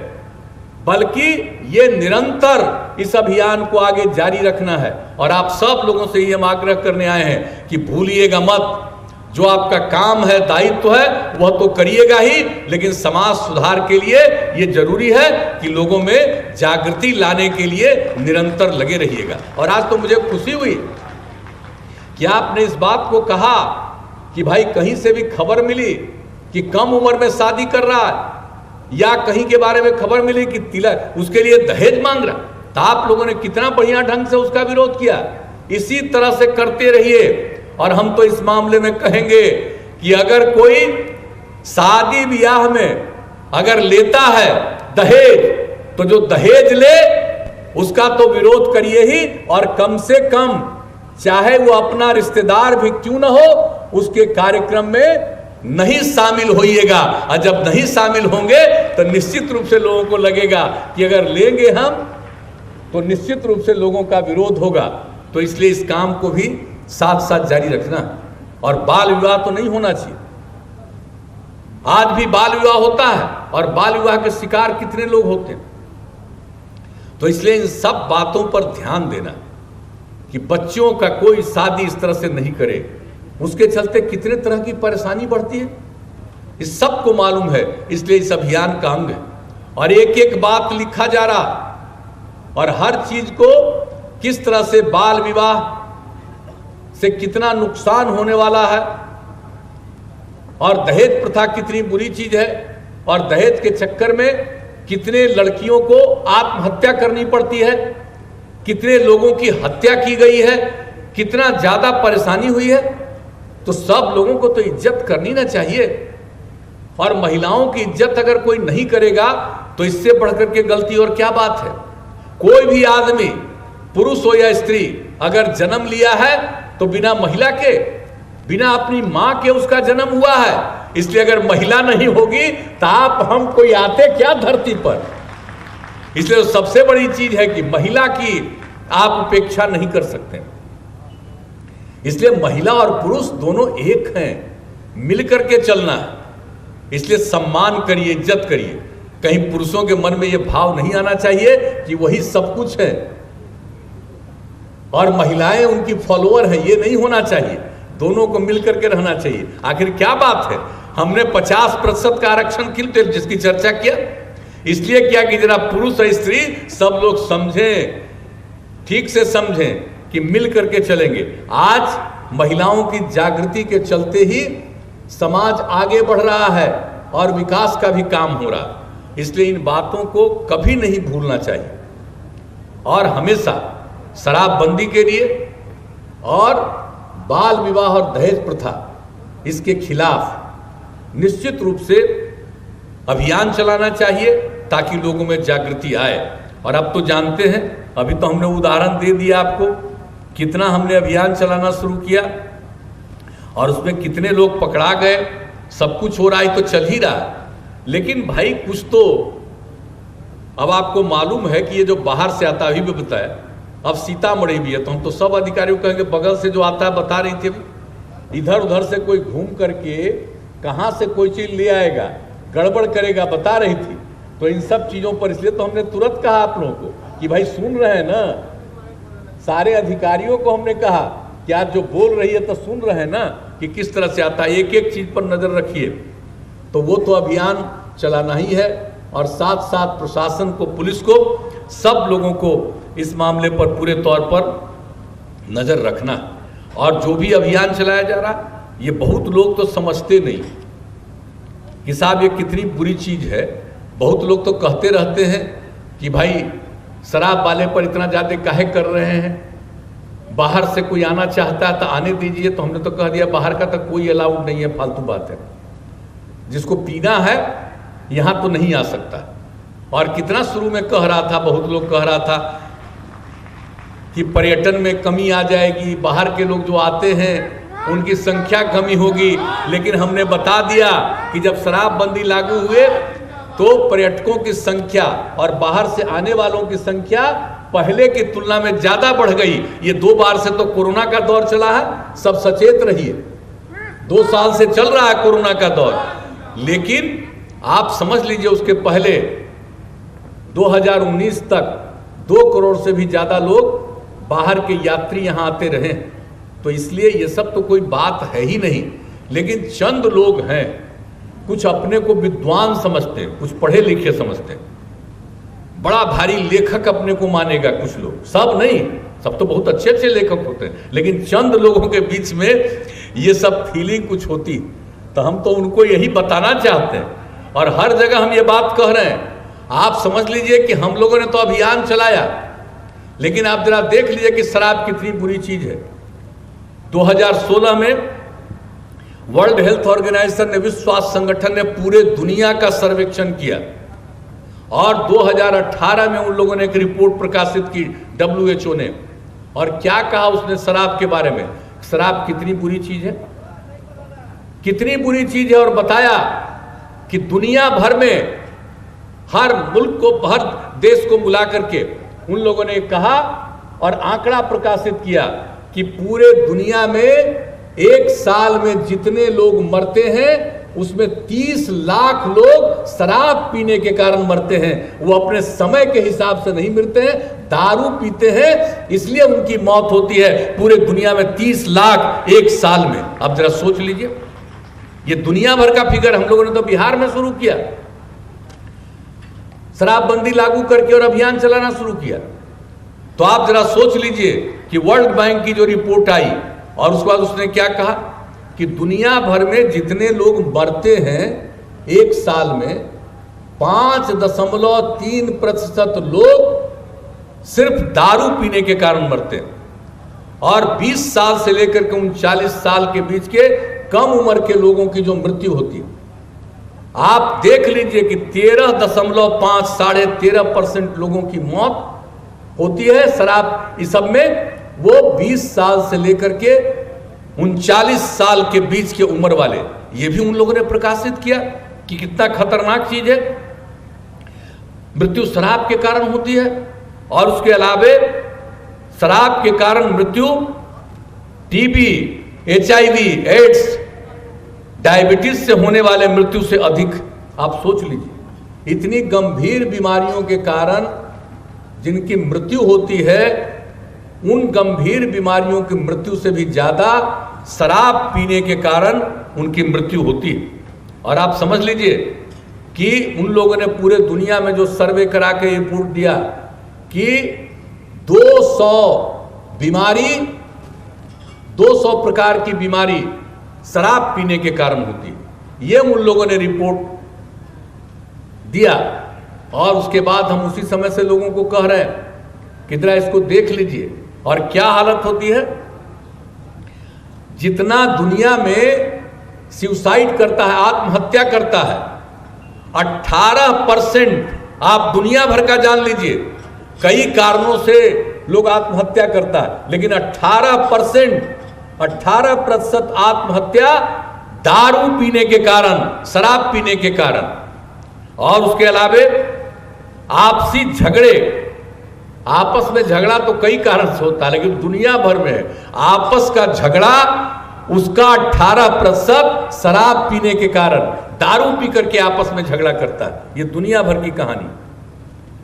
बल्कि ये निरंतर इस अभियान को आगे जारी रखना है। और आप सब लोगों से ये हम आग्रह करने आए हैं कि भूलिएगा मत, जो आपका काम है, दायित्व है, वह तो करिएगा ही, लेकिन समाज सुधार के लिए ये जरूरी है कि लोगों में जागृति लाने के लिए निरंतर लगे रहिएगा। और आज तो मुझे खुशी हुई कि आपने इस बात को कहा कि भाई कहीं से भी खबर मिली कि कम उम्र में शादी कर रहा है, या कहीं के बारे में खबर मिली कि तिलक उसके लिए दहेज मांग रहा, तो आप लोगों ने कितना बढ़िया ढंग से उसका विरोध किया। इसी तरह से करते रहिए। और हम तो इस मामले में कहेंगे कि अगर कोई शादी ब्याह में अगर लेता है दहेज, तो जो दहेज ले उसका तो विरोध करिए ही, और कम से कम चाहे वो अपना रिश्तेदार भी क्यों न हो, उसके कार्यक्रम में नहीं शामिल होइएगा। और जब नहीं शामिल होंगे तो निश्चित रूप से लोगों को लगेगा कि अगर लेंगे हम तो निश्चित रूप से लोगों का विरोध होगा। तो इसलिए इस काम को भी साथ साथ जारी रखना। और बाल विवाह तो नहीं होना चाहिए। आज भी बाल विवाह होता है और बाल विवाह के शिकार कितने लोग होते हैं। तो इसलिए इन सब बातों पर ध्यान देना कि बच्चों का कोई शादी इस तरह से नहीं करे, उसके चलते कितने तरह की परेशानी बढ़ती है, इस सब को मालूम है। इसलिए इस अभियान का अंग है और एक एक बात लिखा जा रहा, और हर चीज को किस तरह से बाल विवाह से कितना नुकसान होने वाला है, और दहेज प्रथा कितनी बुरी चीज है, और दहेज के चक्कर में कितने लड़कियों को आत्महत्या करनी पड़ती है, कितने लोगों की हत्या की गई है, कितना ज्यादा परेशानी हुई है। तो सब लोगों को तो इज्जत करनी ना चाहिए। और महिलाओं की इज्जत अगर कोई नहीं करेगा तो इससे बढ़कर के गलती और क्या बात है। कोई भी आदमी, पुरुष हो या स्त्री, अगर जन्म लिया है तो बिना महिला के, बिना अपनी मां के उसका जन्म हुआ है। इसलिए अगर महिला नहीं होगी तो आप हम कोई आते क्या धरती पर। इसलिए तो सबसे बड़ी चीज है कि महिला की आप उपेक्षा नहीं कर सकते। इसलिए महिला और पुरुष दोनों एक हैं, मिलकर के चलना है। इसलिए सम्मान करिए, इज्जत करिए। कहीं पुरुषों के मन में यह भाव नहीं आना चाहिए कि वही सब कुछ है और महिलाएं उनकी फॉलोअर हैं, ये नहीं होना चाहिए। दोनों को मिलकर के रहना चाहिए। आखिर क्या बात है, हमने 50% का आरक्षण क्यों, जिसकी चर्चा किया इसलिए किया कि जरा पुरुष और स्त्री सब लोग समझें, ठीक से समझें कि मिल करके चलेंगे। आज महिलाओं की जागृति के चलते ही समाज आगे बढ़ रहा है और विकास का भी काम हो रहा है। इसलिए इन बातों को कभी नहीं भूलना चाहिए और हमेशा शराबबंदी के लिए और बाल विवाह और दहेज प्रथा, इसके खिलाफ निश्चित रूप से अभियान चलाना चाहिए ताकि लोगों में जागृति आए। और अब तो जानते हैं, अभी तो हमने उदाहरण दे दिया आपको, कितना हमने अभियान चलाना शुरू किया और उसमें कितने लोग पकड़ा गए। सब कुछ हो रहा है तो चल ही रहा है, लेकिन भाई कुछ तो अब आपको मालूम है कि ये जो बाहर से आता, अभी भी बताया, अब सीतामढ़ी भी है तो हम तो सब अधिकारियों कहेंगे बगल से जो आता है, बता रही थी अभी, इधर उधर से कोई घूम करके कहाँ से कोई चीज ले आएगा, गड़बड़ करेगा, बता रही थी। तो इन सब चीजों पर इसलिए तो हमने तुरंत कहा आप लोगों को कि भाई सुन रहे हैं ना, सारे अधिकारियों को हमने कहा कि आज जो बोल रही है तो सुन रहे हैं ना कि किस तरह से आता है, एक एक चीज पर नजर रखिए। तो वो तो अभियान चलाना ही है और साथ साथ प्रशासन को, पुलिस को, सब लोगों को इस मामले पर पूरे तौर पर नजर रखना। और जो भी अभियान चलाया जा रहा, ये बहुत लोग तो समझते नहीं कि साहब ये कितनी बुरी चीज़ है। बहुत लोग तो कहते रहते हैं कि भाई शराब वाले पर इतना ज़्यादा काहे कर रहे हैं, बाहर से कोई आना चाहता है तो आने दीजिए। तो हमने तो कह दिया बाहर का तो कोई अलाउड नहीं है, फालतू बात है। जिसको पीना है यहाँ तो नहीं आ सकता। और कितना शुरू में कह रहा था, बहुत लोग कह रहा था कि पर्यटन में कमी आ जाएगी, बाहर के लोग जो आते हैं उनकी संख्या कमी होगी। लेकिन हमने बता दिया कि जब शराबबंदी लागू हुए तो पर्यटकों की संख्या और बाहर से आने वालों की संख्या पहले की तुलना में ज्यादा बढ़ गई। ये 2 बार से तो कोरोना का दौर चला है, सब सचेत रहिए। 2 साल से चल रहा है कोरोना का दौर, लेकिन आप समझ लीजिए उसके पहले 2019 तक 2 करोड़ से भी ज्यादा लोग बाहर के यात्री यहां आते रहे। तो इसलिए ये सब तो कोई बात है ही नहीं। लेकिन चंद लोग हैं, कुछ अपने को विद्वान समझते हैं, कुछ पढ़े लिखे समझते हैं, बड़ा भारी लेखक अपने को मानेगा कुछ लोग, सब नहीं, सब तो बहुत अच्छे अच्छे लेखक होते हैं, लेकिन चंद लोगों के बीच में ये सब फीलिंग कुछ होती। तो हम तो उनको यही बताना चाहते हैं और हर जगह हम ये बात कह रहे हैं। आप समझ लीजिए कि हम लोगों ने तो अभियान चलाया, लेकिन आप जरा देख लीजिए कि शराब कितनी बुरी चीज है। 2016 में वर्ल्ड हेल्थ ऑर्गेनाइजेशन ने, विश्व स्वास्थ्य संगठन ने पूरे दुनिया का सर्वेक्षण किया और 2018 में उन लोगों ने एक रिपोर्ट प्रकाशित की WHO ने। और क्या कहा उसने शराब के बारे में, शराब कितनी बुरी चीज है, कितनी बुरी चीज है। और बताया कि दुनिया भर में हर मुल्क को, हर देश को मिला करके उन लोगों ने कहा और आंकड़ा प्रकाशित किया कि पूरे दुनिया में एक साल में जितने लोग मरते हैं उसमें 30 लाख लोग शराब पीने के कारण मरते हैं। वो अपने समय के हिसाब से नहीं मरते हैं, दारू पीते हैं इसलिए उनकी मौत होती है। पूरे दुनिया में 30 लाख एक साल में। अब जरा सोच लीजिए, ये दुनिया भर का फिगर। हम लोगों ने तो बिहार में शुरू किया, शराबबंदी लागू करके और अभियान चलाना शुरू किया। तो आप जरा सोच लीजिए कि वर्ल्ड बैंक की जो रिपोर्ट आई और उसके बाद उसने क्या कहा कि दुनिया भर में जितने लोग मरते हैं एक साल में 5.3% लोग सिर्फ दारू पीने के कारण मरते हैं और 20 साल से लेकर के 39 साल के बीच के कम उम्र के लोगों की जो मृत्यु होती है, आप देख लीजिए कि 13.5 साढ़े 13% लोगों की मौत होती है शराब इस सब में। वो 20 साल से लेकर के 39 साल के बीच के उम्र वाले, ये भी उन लोगों ने प्रकाशित किया कि कितना खतरनाक चीज है। मृत्यु शराब के कारण होती है और उसके अलावे शराब के कारण मृत्यु टीबी, HIV, एड्स, डायबिटीज से होने वाले मृत्यु से अधिक। आप सोच लीजिए, इतनी गंभीर बीमारियों के कारण जिनकी मृत्यु होती है, उन गंभीर बीमारियों की मृत्यु से भी ज्यादा शराब पीने के कारण उनकी मृत्यु होती है। और आप समझ लीजिए कि उन लोगों ने पूरे दुनिया में जो सर्वे करा के रिपोर्ट दिया कि 200 बीमारी, 200 प्रकार की बीमारी शराब पीने के कारण होती है। ये उन लोगों ने रिपोर्ट दिया और उसके बाद हम उसी समय से लोगों को कह रहे हैं कि जरा इसको देख लीजिए। और क्या हालत होती है, जितना दुनिया में सुसाइड करता है, आत्महत्या करता है, 18% आप दुनिया भर का जान लीजिए, कई कारणों से लोग आत्महत्या करता है, लेकिन 18% आत्महत्या दारू पीने के कारण, शराब पीने के कारण। और उसके अलावे आपसी झगड़े, आपस में झगड़ा तो कई कारण से होता है, लेकिन दुनिया भर में आपस का झगड़ा उसका 18% शराब पीने के कारण, दारू पी करके आपस में झगड़ा करता है। ये दुनिया भर की कहानी,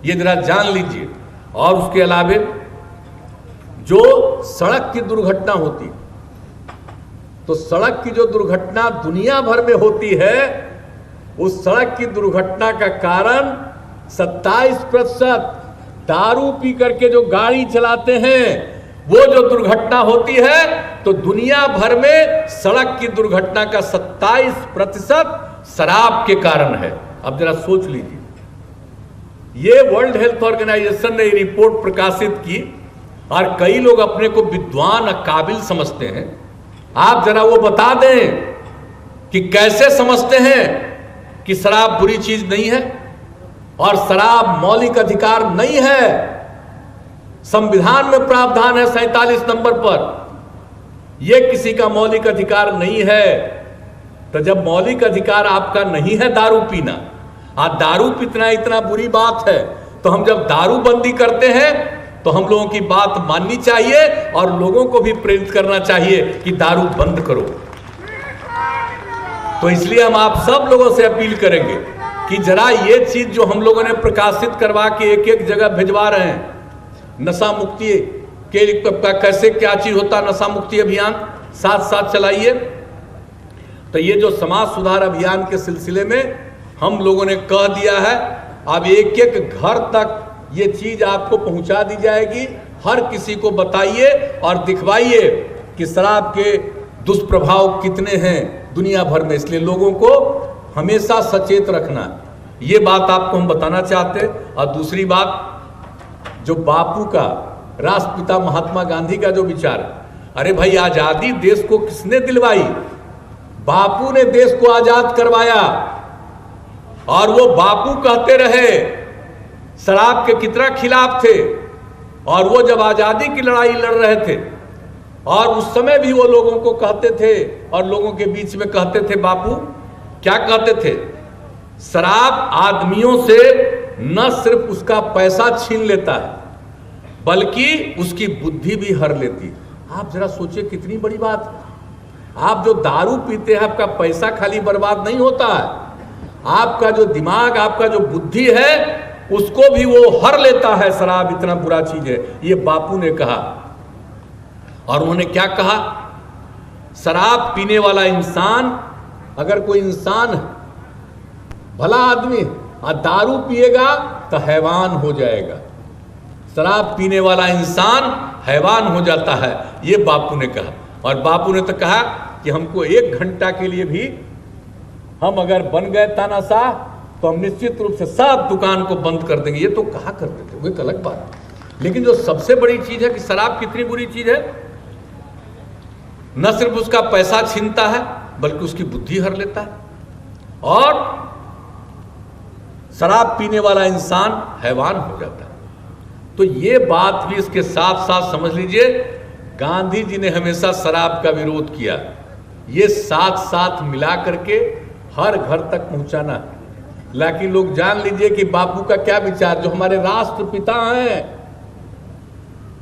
ये जरा जान लीजिए। और उसके अलावे जो सड़क की दुर्घटना होती, तो सड़क की जो दुर्घटना दुनिया भर में होती है, उस सड़क की दुर्घटना का कारण 27% दारू पी करके जो गाड़ी चलाते हैं वो जो दुर्घटना होती है तो दुनिया भर में सड़क की दुर्घटना का 27% शराब के कारण है। अब जरा सोच लीजिए, ये वर्ल्ड हेल्थ ऑर्गेनाइजेशन ने रिपोर्ट प्रकाशित की और कई लोग अपने को विद्वान और काबिल समझते हैं। आप जरा वो बता दें कि कैसे समझते हैं कि शराब बुरी चीज नहीं है और शराब मौलिक अधिकार नहीं है। संविधान में प्रावधान है 47 नंबर पर, यह किसी का मौलिक अधिकार नहीं है। तो जब मौलिक अधिकार आपका नहीं है दारू पीना, और दारू पीना इतना बुरी बात है, तो हम जब दारू बंदी करते हैं तो हम लोगों की बात माननी चाहिए और लोगों को भी प्रेरित करना चाहिए कि दारू बंद करो। तो इसलिए हम आप सब लोगों से अपील करेंगे कि जरा ये चीज जो हम लोगों ने प्रकाशित करवा के एक एक जगह भिजवा रहे हैं, नशा मुक्ति के कैसे क्या चीज होता है, नशा मुक्ति अभियान साथ साथ चलाइए। तो ये जो समाज सुधार अभियान के सिलसिले में हम लोगों ने कह दिया है, अब एक एक घर तक ये चीज आपको पहुंचा दी जाएगी। हर किसी को बताइए और दिखवाइए कि शराब के दुष्प्रभाव कितने हैं दुनिया भर में। इसलिए लोगों को हमेशा सचेत रखना, ये बात आपको हम बताना चाहते हैं। और दूसरी बात, जो बापू का, राष्ट्रपिता महात्मा गांधी का जो विचार है, अरे भाई आजादी देश को किसने दिलवाई? बापू ने देश को आजाद करवाया। और वो बापू कहते रहे शराब के कितना खिलाफ थे, और वो जब आजादी की लड़ाई लड़ रहे थे और उस समय भी वो लोगों को कहते थे और लोगों के बीच में कहते थे, बापू क्या कहते थे? शराब आदमियों से न सिर्फ उसका पैसा छीन लेता है बल्कि उसकी बुद्धि भी हर लेती है। आप जरा सोचिए कितनी बड़ी बात है। आप जो दारू पीते हैं, आपका पैसा खाली बर्बाद नहीं होता है, आपका जो दिमाग, आपका जो बुद्धि है, उसको भी वो हर लेता है। शराब इतना बुरा चीज है, ये बापू ने कहा। और उन्होंने क्या कहा? शराब पीने वाला इंसान, अगर कोई इंसान भला आदमी और दारू पिएगा तो हैवान हो जाएगा। शराब पीने वाला इंसान हैवान हो जाता है, ये बापू ने कहा। और बापू ने तो कहा कि हमको 1 घंटा के लिए भी हम अगर बन गए तानाशाह तो हम निश्चित रूप से सब दुकान को बंद कर देंगे। ये तो कहा करते थे, वो एक अलग बात है। लेकिन जो सबसे बड़ी चीज है कि शराब कितनी बुरी चीज है, न सिर्फ उसका पैसा छीनता है बल्कि उसकी बुद्धि हर लेता है, और शराब पीने वाला इंसान हैवान हो जाता है। तो ये बात भी इसके साथ साथ समझ लीजिए, गांधी जी ने हमेशा शराब का विरोध किया। ये साथ साथ मिला करके हर घर तक पहुंचाना है। लेकिन लोग जान लीजिए कि बापू का क्या विचार, जो हमारे राष्ट्रपिता हैं,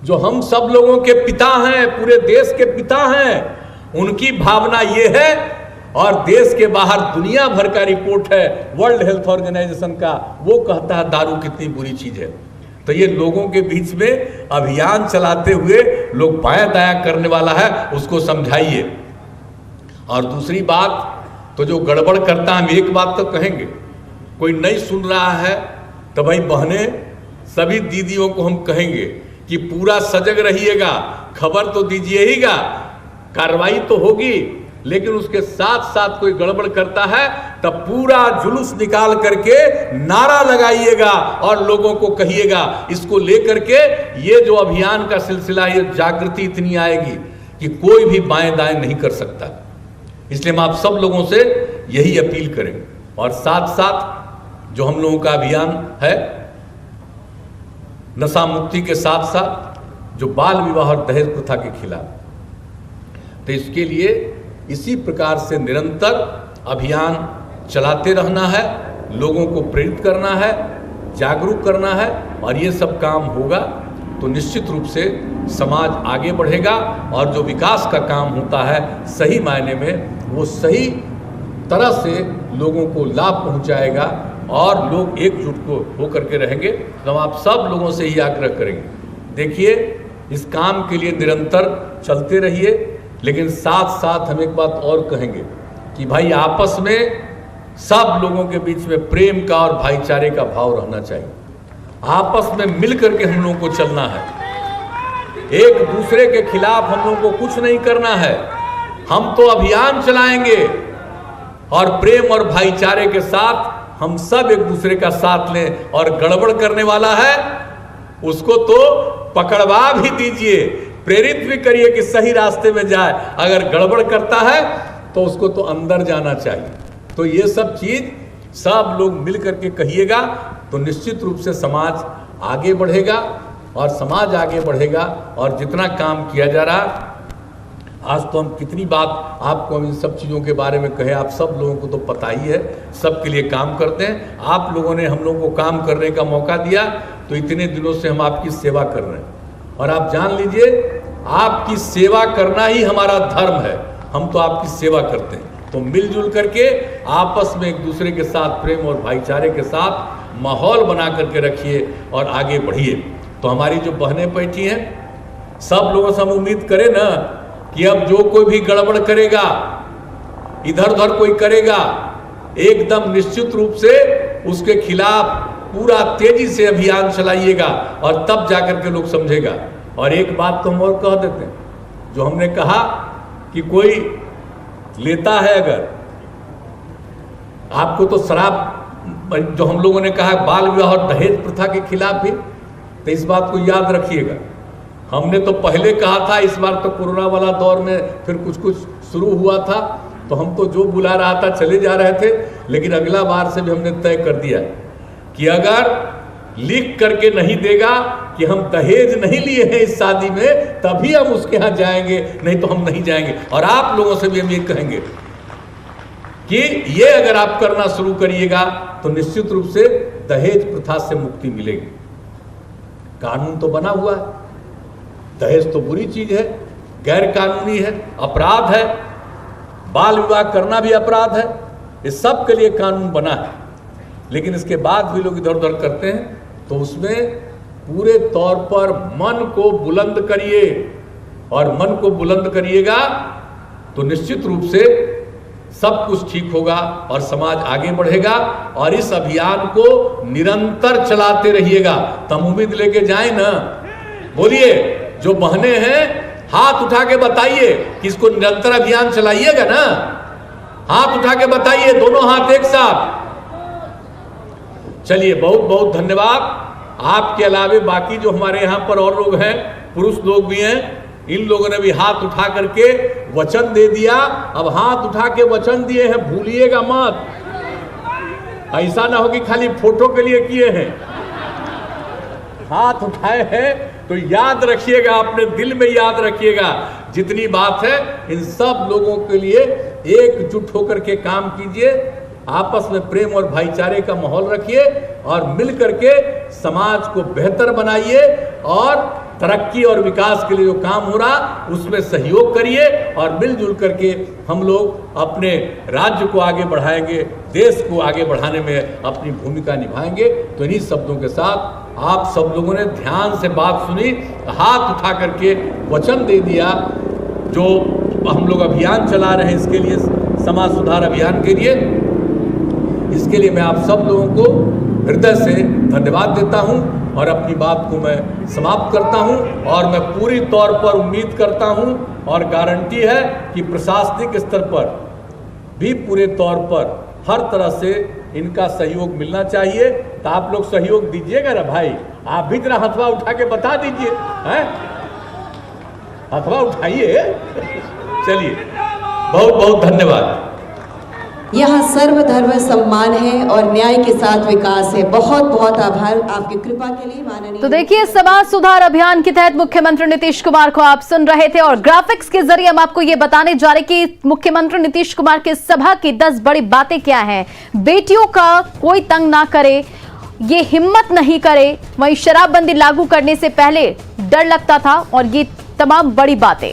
जो हम सब लोगों के पिता हैं, पूरे देश के पिता हैं, उनकी भावना ये है। और देश के बाहर दुनिया भर का रिपोर्ट है वर्ल्ड हेल्थ ऑर्गेनाइजेशन का, वो कहता है दारू कितनी बुरी चीज है। तो ये लोगों के बीच में अभियान चलाते हुए लोग बायां दायां करने वाला है, उसको समझाइए। और दूसरी बात, तो जो गड़बड़ करता है, हम एक बात तो कहेंगे, कोई नहीं सुन रहा है तो भाई बहने, सभी दीदियों को हम कहेंगे कि पूरा सजग रहिएगा, खबर तो दीजिएगा, कार्रवाई तो होगी, लेकिन उसके साथ साथ कोई गड़बड़ करता है तब पूरा जुलूस निकाल करके नारा लगाइएगा और लोगों को कहिएगा। इसको लेकर के ये जो अभियान का सिलसिला, ये जागृति इतनी आएगी कि कोई भी बाएं दाएं नहीं कर सकता। इसलिए हम आप सब लोगों से यही अपील करेंगे। और साथ साथ जो हम लोगों का अभियान है नशा मुक्ति के साथ साथ जो बाल विवाह और दहेज प्रथा के खिलाफ, तो इसके लिए इसी प्रकार से निरंतर अभियान चलाते रहना है, लोगों को प्रेरित करना है, जागरूक करना है। और ये सब काम होगा तो निश्चित रूप से समाज आगे बढ़ेगा और जो विकास का काम होता है सही मायने में वो सही तरह से लोगों को लाभ पहुंचाएगा और लोग एकजुट को होकर के रहेंगे। तो हम आप सब लोगों से ही आग्रह करेंगे, देखिए इस काम के लिए निरंतर चलते रहिए, लेकिन साथ साथ हम एक बात और कहेंगे कि भाई आपस में सब लोगों के बीच में प्रेम का और भाईचारे का भाव रहना चाहिए। आपस में मिल करके हम लोगों को चलना है। एक दूसरे के खिलाफ हम लोगों को कुछ नहीं करना है। हम तो अभियान चलाएंगे और प्रेम और भाईचारे के साथ हम सब एक दूसरे का साथ लें, और गड़बड़ करने वाला है उसको तो पकड़वा भी दीजिए, प्रेरित भी करिए कि सही रास्ते में जाए। अगर गड़बड़ करता है तो उसको तो अंदर जाना चाहिए। तो ये सब चीज सब लोग मिल करके कहिएगा तो निश्चित रूप से समाज आगे बढ़ेगा, और समाज आगे बढ़ेगा। और जितना काम किया जा रहा, आज तो हम कितनी बात आपको हम इन सब चीज़ों के बारे में कहे, आप सब लोगों को तो पता ही है, सबके लिए काम करते हैं। आप लोगों ने हम लोगों को काम करने का मौका दिया, तो इतने दिनों से हम आपकी सेवा कर रहे हैं। और आप जान लीजिए, आपकी सेवा करना ही हमारा धर्म है। हम तो आपकी सेवा करते हैं। तो मिलजुल करके आपस में एक दूसरे के साथ प्रेम और भाईचारे के साथ माहौल बना करके रखिए और आगे बढ़िए। तो हमारी जो बहनें बैठी हैं, सब लोगों से हम उम्मीद करें ना कि अब जो कोई भी गड़बड़ करेगा, इधर उधर कोई करेगा, एकदम निश्चित रूप से उसके खिलाफ पूरा तेजी से अभियान चलाइएगा, और तब जाकर के लोग समझेगा। और एक बात तो हम और कह देते हैं, जो हमने कहा कि कोई लेता है, अगर आपको तो शराब, जो हम लोगों ने कहा बाल विवाह और दहेज प्रथा के खिलाफ भी, तो इस बात को याद रखिएगा। हमने तो पहले कहा था, इस बार तो कोरोना वाला दौर में फिर कुछ कुछ शुरू हुआ था, तो हम तो जो बुला रहा था चले जा रहे थे। लेकिन अगला बार से भी हमने तय कर दिया कि अगर लिख करके नहीं देगा कि हम दहेज नहीं लिए हैं इस शादी में, तभी हम उसके यहाँ जाएंगे, नहीं तो हम नहीं जाएंगे। और आप लोगों से भी हम ये कहेंगे कि ये अगर आप करना शुरू करिएगा तो निश्चित रूप से दहेज प्रथा से मुक्ति मिलेगी। कानून तो बना हुआ है, दहेज तो बुरी चीज है, गैर कानूनी है, अपराध है, बाल विवाह करना भी अपराध है, इस सब के लिए कानून बना है। लेकिन इसके बाद भी लोग इधर उधर करते हैं, तो उसमें पूरे तौर पर मन को बुलंद करिए, और मन को बुलंद करिएगा तो निश्चित रूप से सब कुछ ठीक होगा और समाज आगे बढ़ेगा। और इस अभियान को निरंतर चलाते रहिएगा। तो हम उम्मीद लेके जाएं ना, बोलिए, जो बहने हैं हाथ उठा के बताइए कि इसको निरंतर अभियान चलाइएगा ना, हाथ उठा के बताइए, दोनों हाथ एक साथ। चलिए, बहुत बहुत धन्यवाद। आपके अलावे बाकी जो हमारे यहाँ पर और लोग हैं, पुरुष लोग भी हैं, इन लोगों ने भी हाथ उठा करके वचन दे दिया। अब हाथ उठा के वचन दिए हैं, भूलिएगा मत। ऐसा ना हो कि खाली फोटो के लिए किए हैं, हाथ उठाए हैं तो याद रखिएगा, अपने दिल में याद रखिएगा। जितनी बात है, इन सब लोगों के लिए एकजुट होकर के काम कीजिए, आपस में प्रेम और भाईचारे का माहौल रखिए, और मिल करके समाज को बेहतर बनाइए, और तरक्की और विकास के लिए जो काम हो रहा उसमें सहयोग करिए, और मिलजुल करके हम लोग अपने राज्य को आगे बढ़ाएंगे, देश को आगे बढ़ाने में अपनी भूमिका निभाएंगे। तो इन्हीं शब्दों के साथ आप सब लोगों ने ध्यान से बात सुनी, हाथ उठा करके वचन दे दिया। जो हम लोग अभियान चला रहे हैं, इसके लिए, समाज सुधार अभियान के लिए, इसके लिए मैं आप सब लोगों को हृदय से धन्यवाद देता हूं, और अपनी बात को मैं समाप्त करता हूं। और मैं पूरी तौर पर उम्मीद करता हूं, और गारंटी है कि प्रशासनिक स्तर पर भी पूरे तौर पर हर तरह से इनका सहयोग मिलना चाहिए। तो आप लोग सहयोग दीजिएगा ना भाई, आप भी जरा हथवा उठा के बता दीजिए, हैं? हथवा उठाइए। चलिए, बहुत बहुत धन्यवाद। यहाँ सर्वधर्म सम्मान है और न्याय के साथ विकास है। बहुत बहुत आभार आपकी कृपा के लिए माननीय। तो देखिए, समाज सुधार अभियान के तहत मुख्यमंत्री नीतीश कुमार को आप सुन रहे थे, और ग्राफिक्स के जरिए हम आपको ये बताने जा रहे कि मुख्यमंत्री नीतीश कुमार की सभा की 10 बड़ी बातें क्या हैं। बेटियों का कोई तंग ना करे, ये हिम्मत नहीं करे, वहीं शराबबंदी लागू करने से पहले डर लगता था, और ये तमाम बड़ी बातें।